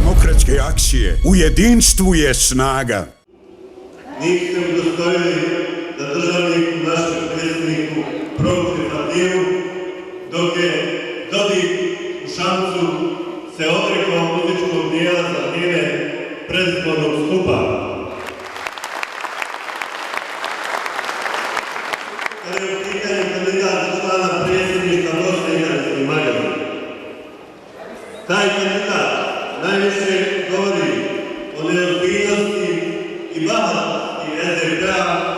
demokratske akcije. U jedinstvu je snaga. Niste udostojili da državniku, našem predsjedniku, prouči fatihu, dok je Dodik u Šamcu se odrekao muzičkog dijela za vrijeme predizbornog skupa. Kada je u pitanju kandidat za člana predsjedništva Bosne i Hercegovine, taj kandidat najviše govori o neozbiljnosti i bahatosti SDP-a.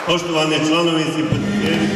Poštovani članovi i simpatizeri,